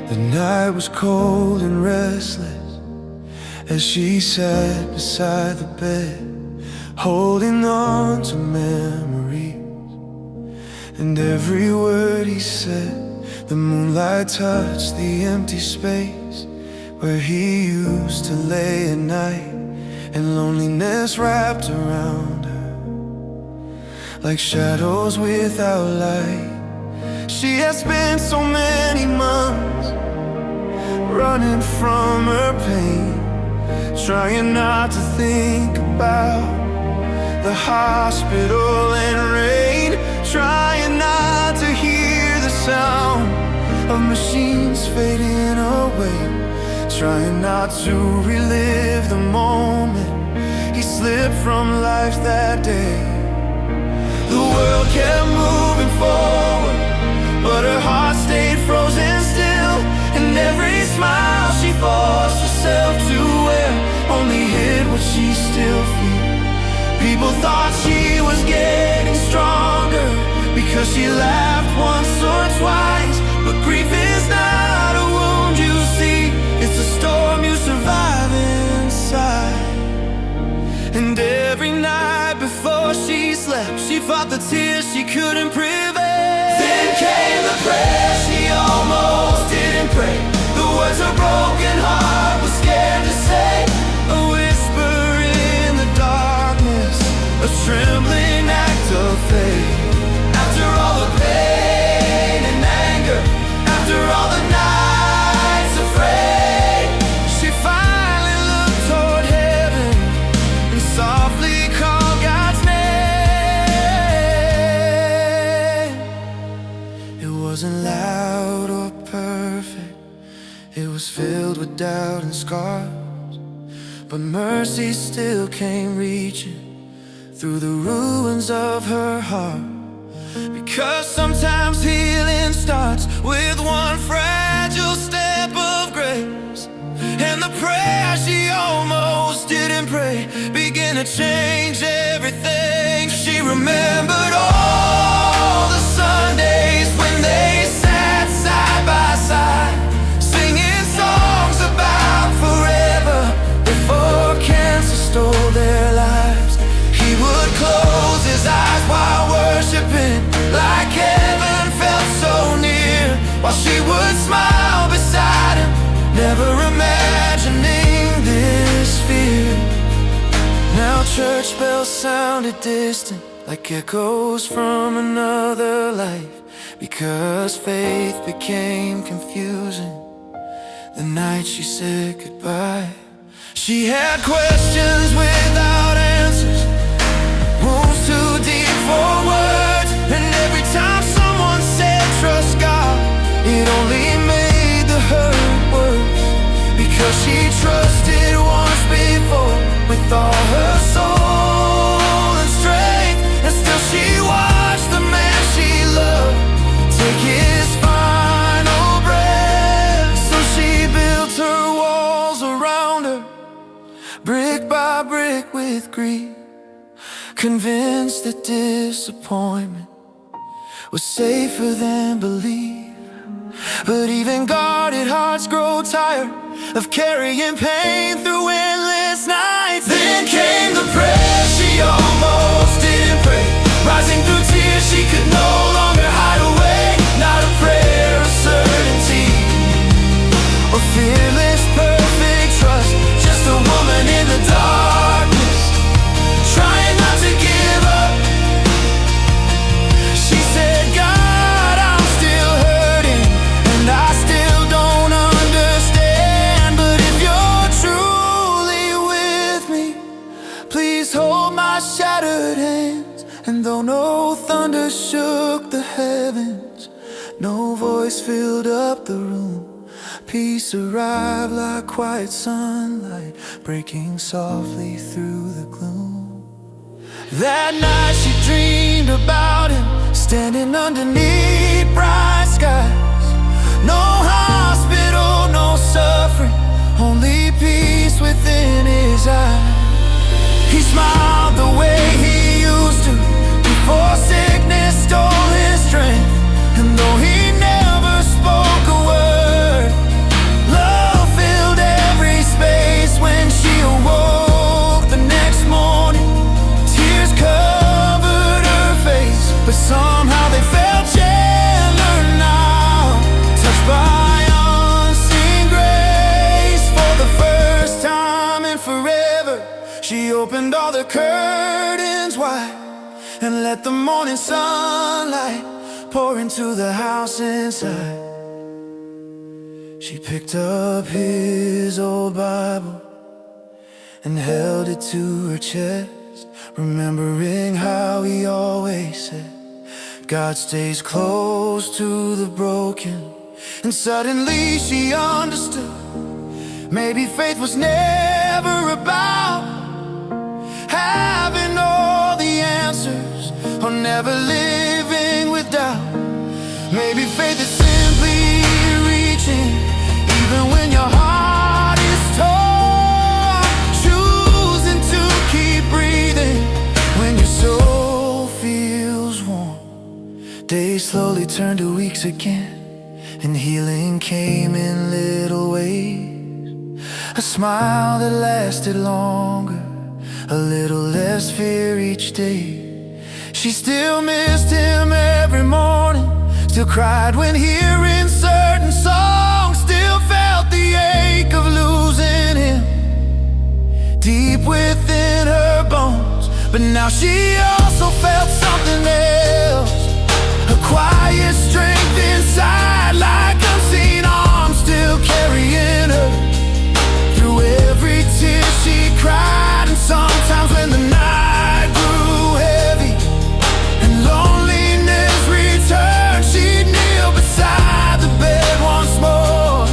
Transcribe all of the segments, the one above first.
The night was cold and restless as she sat beside the bed, holding on to memories. And every word he said, the moonlight touched the empty space where he used to lay at night, and loneliness wrapped around her like shadows without light. She had spent so many months running from her pain, trying not to think about the hospital and rain, trying not to hear the sound of machines fading away, trying not to relive the moment he slipped from life that day. The world kept moving forward, but her heart stayed frozen still, and every smile she forced herself to wear only hid what she still feared. People thought she was getting stronger because she laughed once or twice, but grief is not a wound you see, it's a storm you survive inside. And every night before she slept, she fought the tears she couldn't prevent. Then came the prayer she almost didn't pray, the words her broken heart was scared to say, a whisper in the darkness, a trembling act of faith. After all the pain and anger, after all the nights afraid, she finally looked toward heaven and softly called God's name. It wasn't loud or perfect, it was filled with doubt and scars, but mercy still came reaching through the ruins of her heart. Because sometimes healing starts with one fragile step of grace, and the prayer she almost didn't pray began to change everything. She remembered all the Sundays when they sat side by side, singing songs about forever before cancer stole their lives. He would close his eyes while worshiping, like heaven felt so near, while she would smile beside him, never imagining this fear. Now church bells sounded distant, like echoes from another life, because faith became confusing the night she said goodbye. She had questions without answers, wounds too deep for words, and every time someone said trust God, it only made the hurt worse, because she trusted once before with all her soul and strength, and still she watched the man she loved take his final breath. So she built her walls around her, brick by brick with grief, convinced that disappointment was safer than belief. But even guarded hearts grow tired of carrying pain through endless nights. Then came the prayer she almost didn't pray, rising through tears she could no longer hide away. Not a prayer of certainty or fearless perfect trust, just a woman in the darkness, trying not to give up. She said, God, I'm still hurting, and I still don't understand, but if you're truly with me, please hold my shattered hands. And though no thunder shook the heavens, no voice filled up the room, peace arrived like quiet sunlight breaking softly through the gloom. That night she dreamed about him, standing underneath bright skies. No hospital, no suffering, only peace within his eyes. He smiled the way he used to before sickness stole his strength, and though he never spoke a word, She opened all the curtains wide and let the morning sunlight pour into the house inside. She picked up his old Bible and held it to her chest, remembering how he always said, God stays close to the broken. And suddenly she understood, maybe faith was never about having all the answers or never living with doubt. Maybe faith is simply reaching even when your heart is torn, choosing to keep breathing when your soul feels warm. Days slowly turned to weeks again, and healing came in little ways. A smile that lasted longer, a little less fear each day. She still missed him every morning, still cried when hearing certain songs, still felt the ache of losing him deep within her bones. But now she also felt something else, a quiet strength inside, like unseen arms still carrying her through every tear she cried. And sometimes when the night grew heavy and loneliness returned, she'd kneel beside the bed once more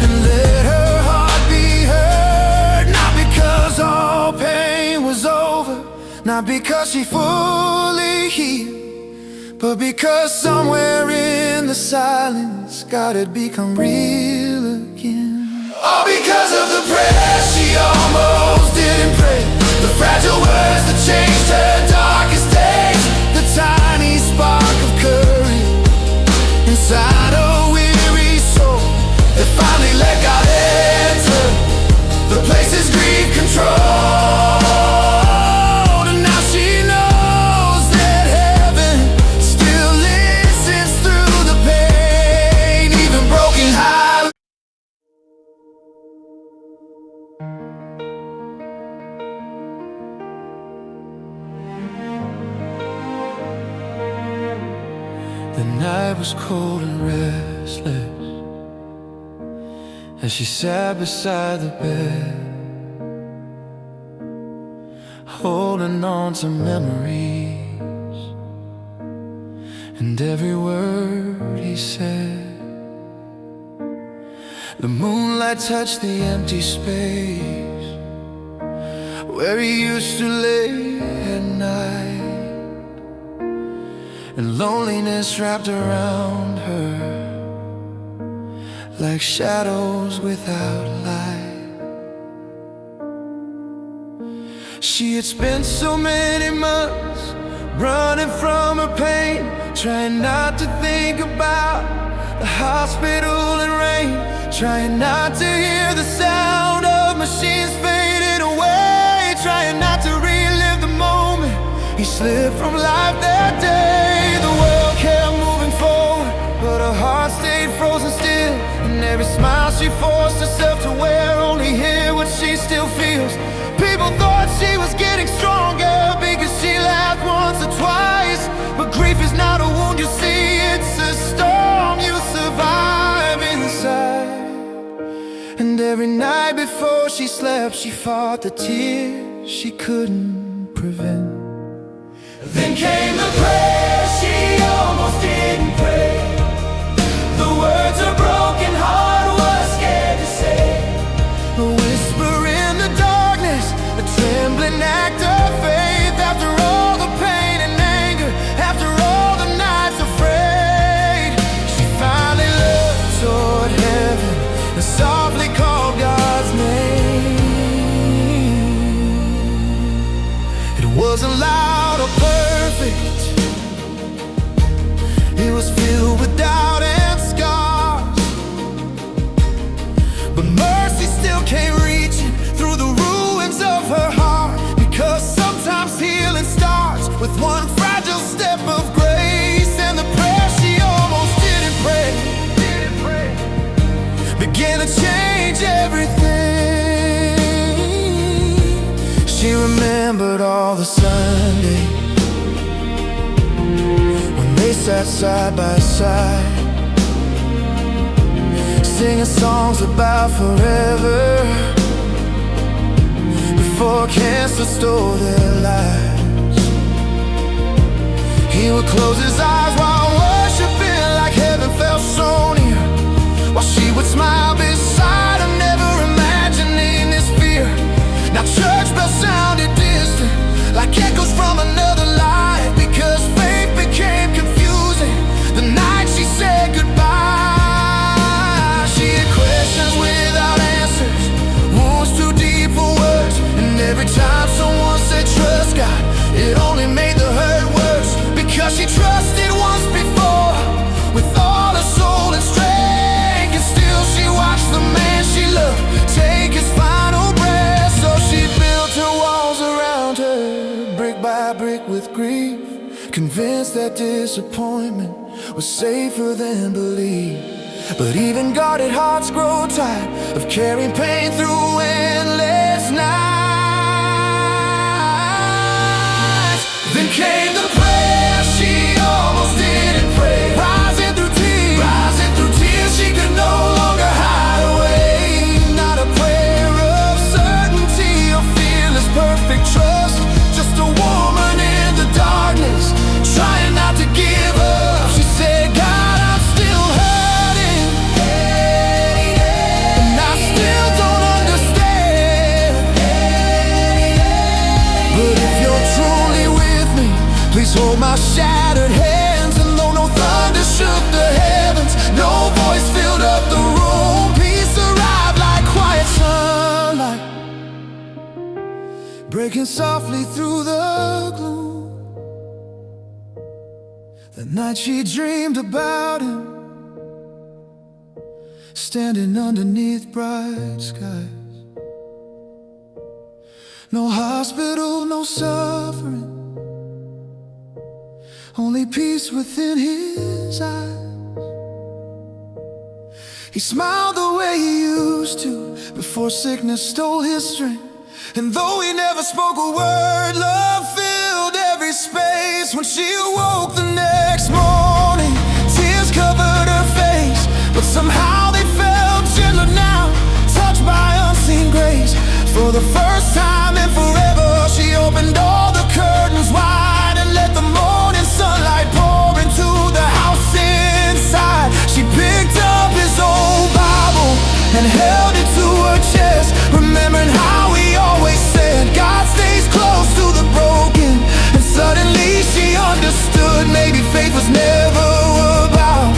and let her heart be heard. Not because all pain was over, not because she fully healed, but because somewhere in the silence God had become real again. All because of the prayer she almost didn't pray, the fragile words that changed her darkest days, the tiny spark of courage inside a weary soul that finally let God enter the places grief controlled. And now she knows that heaven still listens through the pain, even broken hearts. The night was cold and restless as she sat beside the bed, holding on to memories and every word he said. The moonlight touched the empty space where he used to lay at night, and loneliness wrapped around her like shadows without light. She had spent so many months running from her pain, trying not to think about the hospital and rain, trying not to hear the sound of machines fading away, trying not to relive the moment he slipped from life that day. The world kept moving forward, but her heart stayed frozen still, and every smile she forced herself to wear only hid what she still feels. People thought she was getting stronger because she laughed once or twice, but grief is not a wound you see, it's a storm you survive inside. And every night before she slept, she fought the tears she couldn't prevent. Then came the prayer she almost didn't pray, the words her broken heart was scared to say, a whisper in the darkness, a trembling act of faith. After all the pain and anger, after all the nights afraid, she finally looked toward heaven and softly called God's name. It wasn't loud or perfect, it was filled with doubt and scars, but mercy still came reaching through the ruins of her heart, because sometimes healing starts with one fragile step of grace. And the prayer she almost didn't pray began to change everything. She remembered all the Sundays when they sat side by side, singing songs about forever, before cancer stole their lives. He would close his eyes while worshiping, like heaven felt so near, while she would smile beside him, never imagining this fear. Now church bells sounded distant, like echoes from another life, because faith became confusing the night she said goodbye. She had questions without answers, wounds too deep for words, and every time someone said trust God, it only made the hurt worse, because she trusted once before with all her soul and strength, and still she watched the man she loved take his final breath. So she built her walls around her, brick by brick with grief, convinced that disappointment was safer than belief. But even guarded hearts grow tired of carrying pain through endless nights. Then came the prayer she almost didn't pray, rising through tears she could no longer hide away. Not a prayer of certainty or fearless perfect trust, just a woman in the darkness, trying not to give up. She said, God, I'm still hurting, and I still don't understand, but if you're truly with me, please hold my shattered hands. And though no thunder shook the heavens, no voice filled up the room, peace arrived like quiet sunlight, breaking softly through the gloom. The night she dreamed about him, standing underneath bright skies. No hospital, no suffering, only peace within his eyes. He smiled the way he used to before sickness stole his strength, and though he never spoke a word, love filled every space. When she awoke the next morning, tears covered her face, but somehow they felt gentler now, touched by unseen grace. For the first time in forever, she opened all the curtains wide and let the morning sunlight pour into the house inside. She picked up his old Bible and held it to her chest, remembering how he always said God stays close to the broken. And suddenly she understood, maybe faith was never about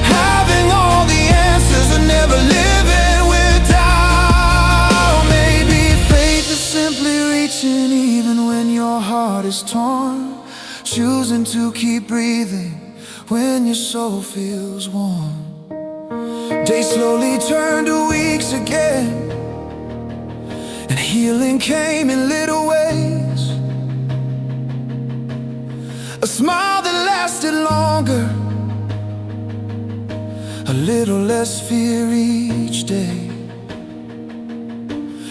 having all the answers and never living with doubt. Maybe faith is simply reaching even when your heart is torn, choosing to keep breathing when your soul feels warm. Days slowly turned to weeks again, and healing came in little ways. A smile that lasted longer, a little less fear each day.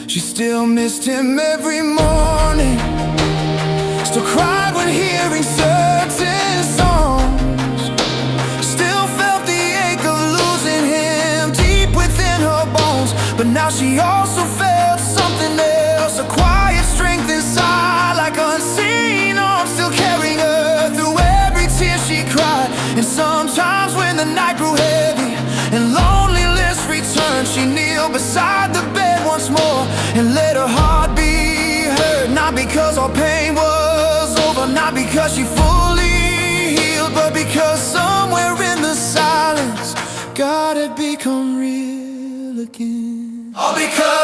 She still missed him every morning, still cried when hearing certain songs, still felt the ache of losing him deep within her bones. But now she also felt something else, a quiet strength inside, like unseen arms still carrying her through every tear she cried. And sometimes when the night grew heavy and loneliness returned, she kneeled beside the bed once more and let her heart be heard. Not because all pain was over, not because she fully healed, but because somewhere in the silence God had become real again. All because